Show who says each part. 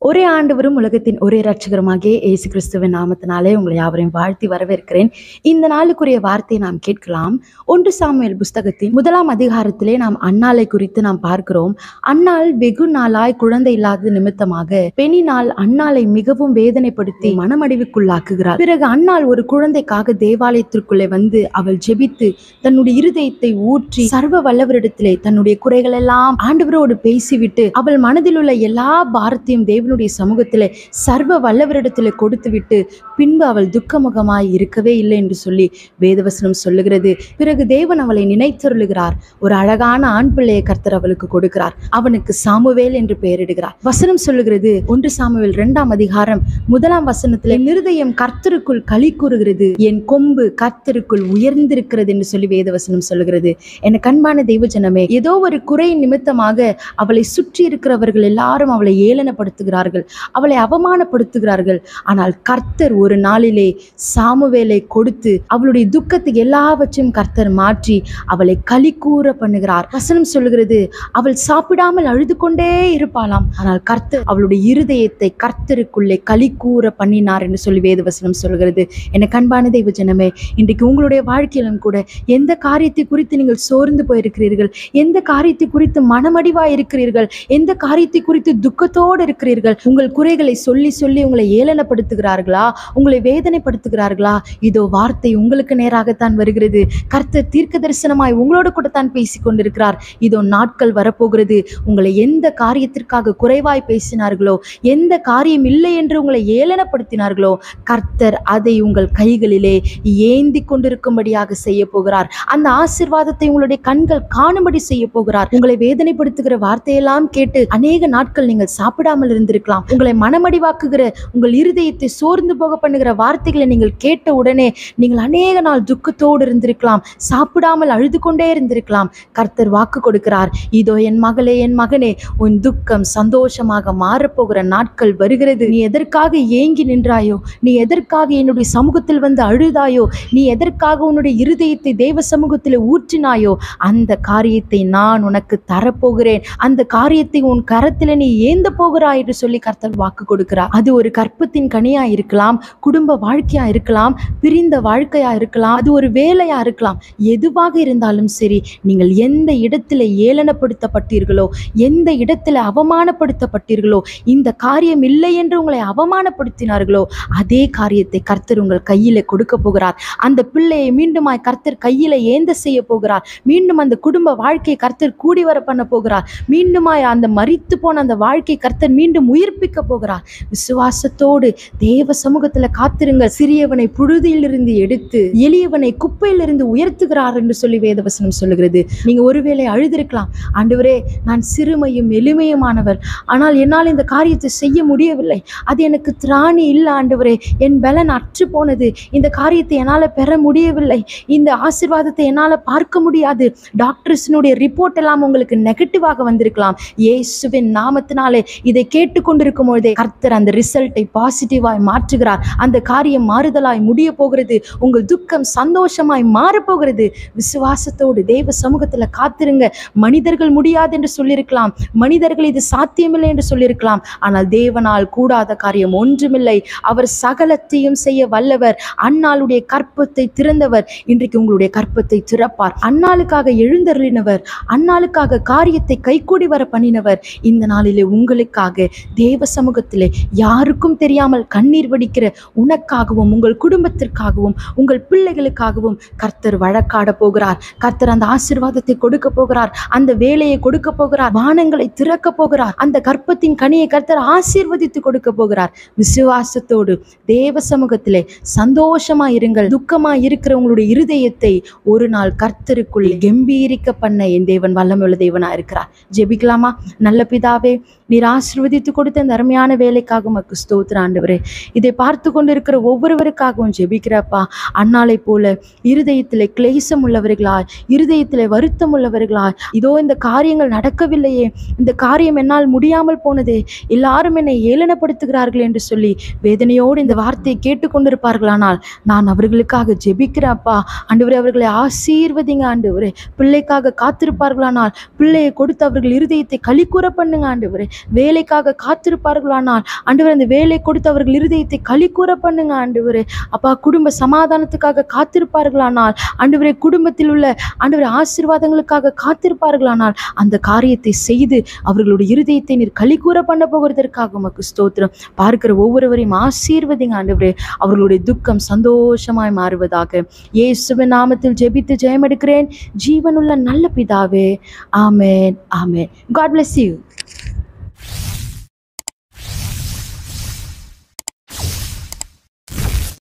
Speaker 1: ஒரே ஆண்டவரும் உலகத்தின் ஒரே இரட்சகருமாகிய இயேசு கிறிஸ்துவின் நாமத்தினாலே உங்களை யாவரையும் வாழ்த்தி வரவேற்கிறேன். இந்த நாளுக்குரிய வார்த்தையை நாம் கேட்கலாம். 1 சாமுவேல் புஸ்தகத்தின் 1ஆம் அதிகாரத்திலே நாம் அன்னாளை குறித்து நாம் பார்க்கிறோம். அன்னாள் வெகு நாளாய் குழந்தை இல்லாத நிமித்தமாக பெனினாள் அன்னாளை மிகவும் வேதனைப்படுத்தி மனமடிவுக்குள்ளாக்குகிறாள். பிறகு அன்னாள் ஒரு குழந்தைக்காக தேவாலயத்திற்குள்ளே வந்து அவள் ஜெபித்து தன்னுடைய இருதயத்தை ஊற்றி சர்வ வல்லவரிடத்திலே தன்னுடைய குறைகள் எல்லாம் ஆண்டவரோடு பேசிவிட்டு அவள் மனதில் உள்ள எல்லா பாரத்தையும் தேவனுடைய சமூகத்திலே சர்வ வல்லவரிடத்திலே கொடுத்து விட்டு பின்பு அவள் துக்கமுகமாய் இருக்கவே இல்லை என்று சொல்லி வேதவசனம் சொல்லுகிறது. பிறகு தேவன் அவளை நினைத்தருளுகிறார். ஒரு அழகான ஆண் பிள்ளையை கர்த்தர் அவளுக்கு கொடுக்கிறார். அவனுக்கு சாமுவேல் என்று பெயரிடுகிறார். வசனம் சொல்லுகிறது 1 சாமுவேல் 2ஆம் அதிகாரம் 1ஆம் வசனத்திலே இருதயம் கர்த்தருக்குள் களி கூறுகிறது, என் கொம்பு கர்த்தருக்குள் உயர்ந்திருக்கிறது என்று சொல்லி வேதவசனம் சொல்லுகிறது. என் கண்பான தெய்வ ஜனமே, ஏதோ ஒரு குறை நிமித்தமாக அவளை சுற்றி இருக்கிறவர்கள் எல்லாரும் அவளை ஏளனப்படுத்துகிறார்கள், அவளை அவமானப்படுத்துகிறார்கள். ஆனால் கர்த்தர் ஒரு நாளிலே சாமுவேலை கொடுத்து அவளுடைய துக்கத்தை எல்லாவற்றையும் கர்த்தர் மாற்றி அவளை களி கூற பண்ணுகிறார். வசனம் சொல்லுகிறது, அவள் சாப்பிடாமல் அழுது கொண்டே இருப்பாளாம், ஆனால் கர்த்தர் அவளுடைய இருதயத்தை கர்த்தருக்குள்ளே களி கூற பண்ணினார் என்று சொல்லி வேதவசனம் சொல்கிறது. என கண்பான தெய்வ ஜனமே, இன்றைக்கு உங்களுடைய வாழ்க்கையிலும் கூட எந்த காரியத்தை குறித்து நீங்கள் சோர்ந்து போயிருக்கிறீர்கள், எந்த காரியத்தை குறித்து மனமடிவாய் இருக்கிறீர்கள், எந்த காரியத்தை குறித்து துக்கத்தோடு இருக்கிறீர்கள், உங்கள் குறைகளை சொல்லி சொல்லி உங்களை ஏளனப்படுத்துகிறார்களா, உங்களை வேதனைப்படுத்துகிறார்களா? இதோ வார்த்தை உங்களுக்கு நேராகத்தான் வருகிறது. கர்த்தர் தீர்க்க தரிசனமாய் உங்களோடு கூட தான் பேசிக் கொண்டிருக்கிறார். இதோ நாட்கள் வரப்போகிறது. உங்களை எந்த காரியத்திற்காக குறைவாய் பேசினார்களோ, எந்த காரியம் இல்லை என்று உங்களை ஏளனப்படுத்தினார்களோ, கர்த்தர் அதை உங்கள் கைகளிலே ஏந்தி கொண்டிருக்கும்படியாக செய்ய போகிறார். அந்த ஆசீர்வாதத்தை உங்களுடைய கண்கள் காணும்படி செய்ய போகிறார். உங்களை வேதனைப்படுத்துகிற வார்த்தையெல்லாம் கேட்டு அநேக நாட்கள் நீங்கள் சாப்பிடாமல் இருந்திருக்கலாம். உங்களை மனமடிவாக்குகிற, உங்கள் இருதயத்தை சோர்ந்து போக பண்ணுகிற வார்த்தைகளை நீங்கள் கேட்ட உடனே நீங்கள் அநேக நாள் துக்கத்தோடு இருந்திருக்கலாம், சாப்பிடாமல் அழுது கொண்டே இருந்திருக்கலாம். கர்த்தர் வாக்கு கொடுக்கிறார், இதோ என் மகளே, என் மகனே, உன் துக்கம் சந்தோஷமாக மாறப்போகிற நாட்கள் வருகிறது. நீ எதற்காக ஏங்கி நின்றாயோ, நீ எதற்காக என்னுடைய சமூகத்தில் வந்து அழுதாயோ, நீ எதற்காக உன்னுடைய இருதயத்தை தேவ சமூகத்தில் ஊற்றினாயோ, அந்த காரியத்தை நான் உனக்கு தரப்போகிறேன். அந்த காரியத்தை உன் கரத்தில் நீ ஏந்த போகிறாய் என்று சொல்லி கர்த்தர் வாக்கு கொடுக்கிறார். அது ஒரு கற்பத்தின் கனியா இருக்கலாம், குடும்ப வாழ்க்கையா இருக்கலாம், பிரிந்த வாழ்க்கையா இருக்கலாம், அது ஒரு வேலையா இருக்கலாம். எதுவாக இருந்தாலும் சரி, நீங்கள் எந்த இடத்துல ஏளனப்படுத்தப்பட்டீர்களோ, எந்த இடத்துல அவமானப்படுத்தப்பட்டீர்களோ, இந்த காரியம் இல்லை என்று உங்களை அவமானப்படுத்தினார்களோ, அதே காரியத்தை கர்த்தர் உங்கள் கையில கொடுக்க போகிறார். அந்த பிள்ளையை மீண்டுமாய் கர்த்தர் கையில ஏந்த செய்ய போகிறார். மீண்டும் அந்த குடும்ப வாழ்க்கையை கர்த்தர் கூடி வர பண்ண போகிறார். மீண்டுமாய் அந்த மரித்து போன அந்த வாழ்க்கை கர்த்தர் மீண்டும் உயிர்ப்பிக்க போகிறார். விசுவாசத்தோடு தேவ சமூகத்துல காத்திருங்கள். சிறியவனை புழுதியிலிருந்து எடுத்து எளியவனை குப்பையிலிருந்து உயர்த்துகிறார் என்று சொல்லி வேதவசனம் சொல்லுகிறது. நீங்க ஒருவேளை அழுதிருக்கலாம், ஆண்டவரே, நான் சிறுமையும் எளிமையுமானவர், ஆனால் என்னால் இந்த காரியத்தை செய்ய முடியவில்லை, அது எனக்கு திராணி இல்லை ஆண்டவரே, என் பலன் அற்று போனது, இந்த காரியத்தை என்னால் பெற முடியவில்லை, இந்த ஆசீர்வாதத்தை என்னால் பார்க்க முடியாது. டாக்டர்ஸினுடைய ரிப்போர்ட் எல்லாம் உங்களுக்கு நெகட்டிவாக வந்திருக்கலாம். இயேசுவின் நாமத்தினாலே இதை கேட்டுக்கொண்டிருக்கும் பொழுதே கர்த்தர் அந்த ரிசல்ட்டை பாசிட்டிவாய் மாற்றுகிறார். அந்த காரியம் மாறுதலாய் முடிய போகிறது. உங்கள் துக்கம் சந்தோஷமாய் மாறப்போகிறது. விசுவாசத்தோடு தேவ சமூகத்துல காத்திருங்க. மனிதர்கள் முடியாது என்று சொல்லியிருக்கலாம், மனிதர்கள் இது சாத்தியமில்லை என்று சொல்லியிருக்கலாம், ஆனால் தேவனால் கூடாத காரியம் ஒன்றுமில்லை. அவர் சகலத்தையும் செய்ய வல்லவர். அன்னாளுடைய கற்பத்தை திறந்தவர் இன்றைக்கு உங்களுடைய கற்பத்தை திறப்பார். அன்னாளுக்காக எழுந்தருளினவர், அன்னாளுக்காக காரியத்தை கைகூடி வர பண்ணினவர் இந்த நாளிலே உங்களுக்காக தேவ சமூகத்திலே யாருக்கும் தெரியாமல் கண்ணீர் வடிக்கிற உனக்காகவும் உங்கள் குடும்பத்திற்காகவும் உங்கள் பிள்ளைகளுக்காகவும் கர்த்தர் வழக்காட போகிறார். கர்த்தர் அந்த ஆசீர்வாதத்தை கொடுக்க போகிறார். அந்த வேலையை கொடுக்க போகிறார். வானங்களை திறக்க போகிறார். அந்த கற்பத்தின் கனியை கர்த்தர் ஆசீர்வதித்து கொடுக்க போகிறார். விசுவாசத்தோடு தேவ சமூகத்திலே சந்தோஷமாய் இருங்கள். துக்கமாய் இருக்கிற உங்களுடைய இருதயத்தை ஒரு நாள் கர்த்தருக்குள்ளே கம்பீரிக்க பண்ண என் தேவன் வல்லமையுள்ள தேவனா இருக்கிறார். ஜெபிக்கலாமா? நல்ல பிதாவே, நீர் ஆசீர்வதித்து கொடுத்த அந்த அருமையான வேலைக்காக உமக்கு ஸ்தோத்திரம் ஆண்டவரே. இதை பார்த்து கொண்டு இருக்கிற ஒவ்வொருவருக்காகவும் ஜெபிக்கிறப்பா. அன்னாளை போல இருதயத்திலே கிளேசம் உள்ளவர்களாய், இருதயத்திலே வருத்தம் உள்ளவர்களாய், இதோ இந்த காரியங்கள் நடக்கவில்லையே, இந்த காரியம் என்னால் முடியாமல் போனதே, எல்லாரும் என்னை ஏளனப்படுத்துகிறார்கள் என்று சொல்லி வேதனையோடு இந்த வார்த்தையை கேட்டுக்கொண்டிருப்பார்களானால் நான் அவர்களுக்காக ஜெபிக்கிறப்பா. ஆண்டவரே, அவர்களை ஆசீர்வதிங்க ஆண்டவரே. பிள்ளைக்காக காத்திருப்பார்களானால் பிள்ளையை கொடுத்து அவர்கள் இருதயத்தை களி கூற பண்ணுங்க ஆண்டவரே. வேலைக்காக காத்திருப்பார்களானால் ஆண்டவரே, அந்த வேலை கொடுத்து அவர்கள் இருதயத்தை களி கூற பண்ணுங்க ஆண்டவரே. அப்பா, குடும்ப சமாதானத்துக்காக காத்திருப்பார்களானால் ஆண்டவரே, குடும்பத்தில் உள்ள ஆண்டவரே ஆசீர்வாதங்களுக்காக காத்திருப்பார்களானால் அந்த காரியத்தை செய்து அவர்களுடைய இருதயத்தை நீர் களி கூற பண்ண போகிறதற்காக உமக்கு ஸ்தோத்திரம். பார்க்கிற ஒவ்வொருவரையும் ஆசீர்வதிங்க ஆண்டவரே. அவர்களுடைய துக்கம் சந்தோஷமாய் மாறுவதாக இயேசுவின் நாமத்தில் ஜெபித்து ஜெயம் எடுக்கிறேன் ஜீவனுள்ள நல்ல பிதாவே. ஆமென், ஆமென். God bless you.